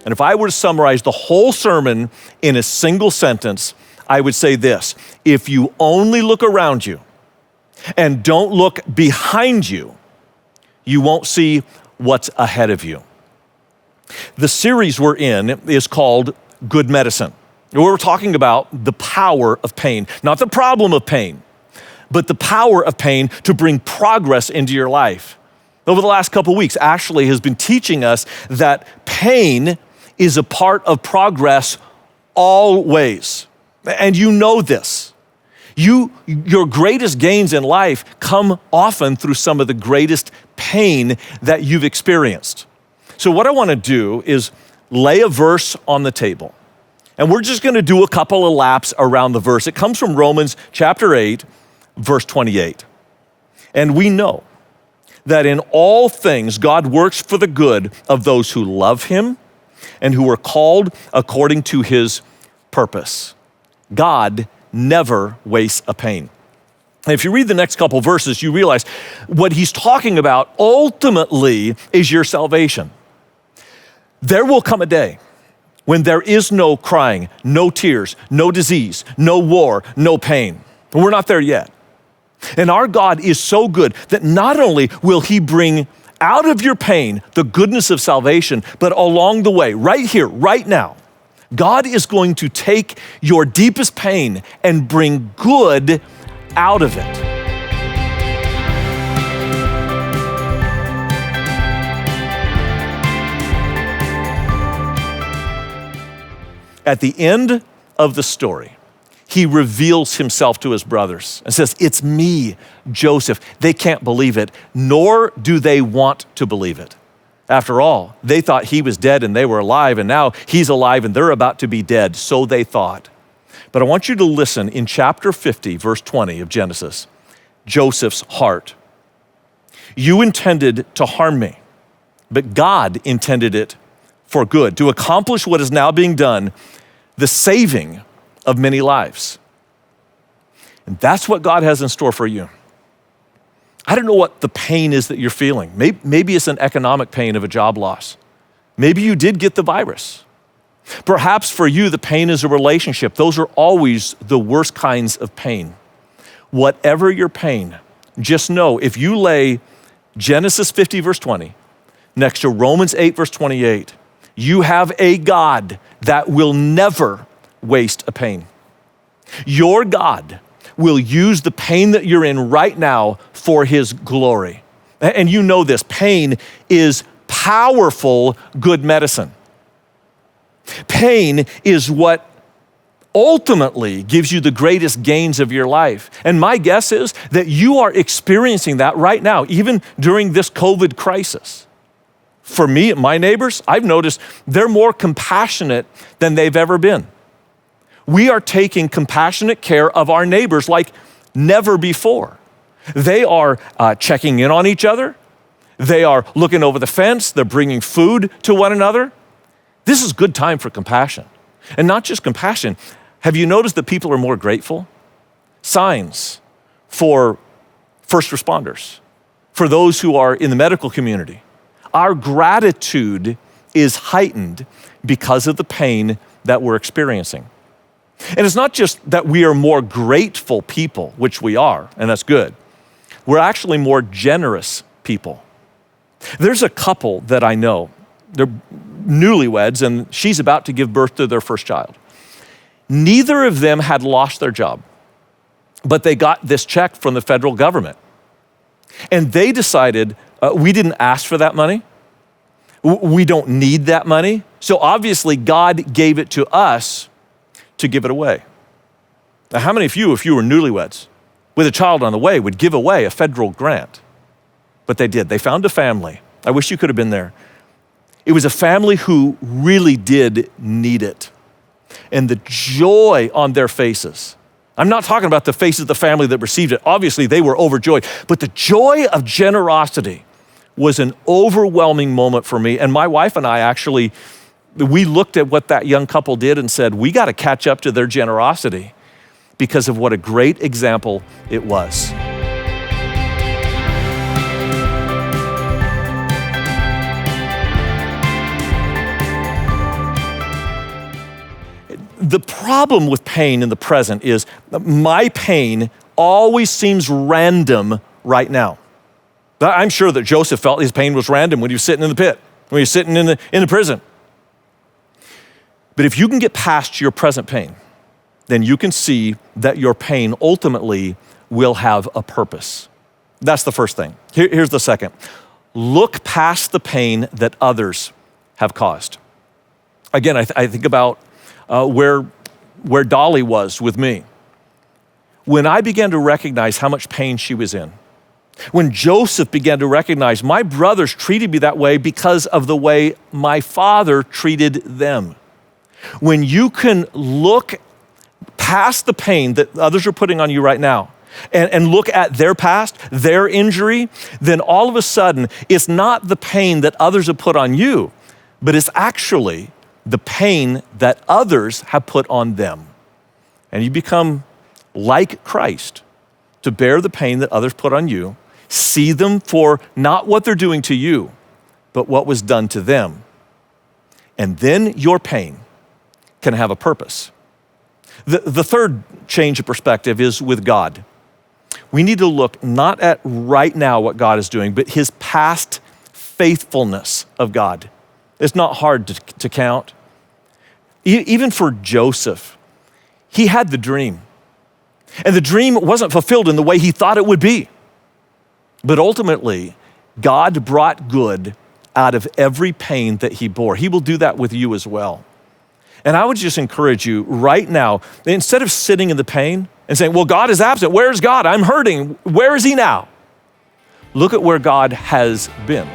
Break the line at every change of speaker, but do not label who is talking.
And if I were to summarize the whole sermon in a single sentence, I would say this: if you only look around you and don't look behind you, you won't see what's ahead of you. The series we're in is called Good Medicine. We're talking about the power of pain, not the problem of pain, but the power of pain to bring progress into your life. Over the last couple of weeks, Ashley has been teaching us that pain is a part of progress always. And you know this. Your greatest gains in life come often through some of the greatest pain that you've experienced. So what I want to do is lay a verse on the table. And we're just going to do a couple of laps around the verse. It comes from Romans chapter 8, verse 28. And we know that in all things, God works for the good of those who love him and who are called according to his purpose. God never wastes a pain. And if you read the next couple verses, you realize what he's talking about ultimately is your salvation. There will come a day when there is no crying, no tears, no disease, no war, no pain. We're not there yet. And our God is so good that not only will he bring out of your pain the goodness of salvation, but along the way, right here, right now, God is going to take your deepest pain and bring good out of it. At the end of the story, he reveals himself to his brothers and says, "It's me, Joseph." They can't believe it, nor do they want to believe it. After all, they thought he was dead and they were alive, and now he's alive and they're about to be dead, so they thought. But I want you to listen in chapter 50, verse 20 of Genesis, Joseph's heart. "You intended to harm me, but God intended it for good, to accomplish what is now being done, the saving of many lives." And that's what God has in store for you. I don't know what the pain is that you're feeling. Maybe it's an economic pain of a job loss. Maybe you did get the virus. Perhaps for you, the pain is a relationship. Those are always the worst kinds of pain. Whatever your pain, just know if you lay Genesis 50, verse 20, next to Romans 8, verse 28, you have a God that will never waste a pain. Your God will use the pain that you're in right now for his glory. And you know this, pain is powerful, good medicine. Pain is what ultimately gives you the greatest gains of your life. And my guess is that you are experiencing that right now, even during this COVID crisis. For me, my neighbors, I've noticed they're more compassionate than they've ever been. We are taking compassionate care of our neighbors like never before. They are checking in on each other. They are looking over the fence. They're bringing food to one another. This is good time for compassion. And not just compassion. Have you noticed that people are more grateful? Signs for first responders, for those who are in the medical community. Our gratitude is heightened because of the pain that we're experiencing. And it's not just that we are more grateful people, which we are, and that's good. We're actually more generous people. There's a couple that I know. They're newlyweds, and she's about to give birth to their first child. Neither of them had lost their job, but they got this check from the federal government. And they decided, we didn't ask for that money. We don't need that money. So obviously God gave it to us to give it away. Now, how many of you, if you were newlyweds with a child on the way, would give away a federal grant? But they did. They found a family. I wish you could have been there. It was a family who really did need it. And the joy on their faces. I'm not talking about the faces of the family that received it. Obviously, they were overjoyed. But the joy of generosity was an overwhelming moment for me. And my wife and I actually, we looked at what that young couple did and said, we got to catch up to their generosity because of what a great example it was. The problem with pain in the present is my pain always seems random right now. I'm sure that Joseph felt his pain was random when he was sitting in the pit, when he was sitting in the prison. But if you can get past your present pain, then you can see that your pain ultimately will have a purpose. That's the first thing. Here's the second. Look past the pain that others have caused. Again, I think about where Dolly was with me. When I began to recognize how much pain she was in, when Joseph began to recognize my brothers treated me that way because of the way my father treated them. When you can look past the pain that others are putting on you right now and look at their past, their injury, then all of a sudden it's not the pain that others have put on you, but it's actually the pain that others have put on them. And you become like Christ to bear the pain that others put on you, see them for not what they're doing to you, but what was done to them. And then your pain can have a purpose. The third change of perspective is with God. We need to look not at right now what God is doing, but his past faithfulness of God. It's not hard to count. Even for Joseph, he had the dream. And the dream wasn't fulfilled in the way he thought it would be. But ultimately, God brought good out of every pain that he bore. He will do that with you as well. And I would just encourage you right now, instead of sitting in the pain and saying, well, God is absent. Where's God? I'm hurting. Where is he now? Look at where God has been.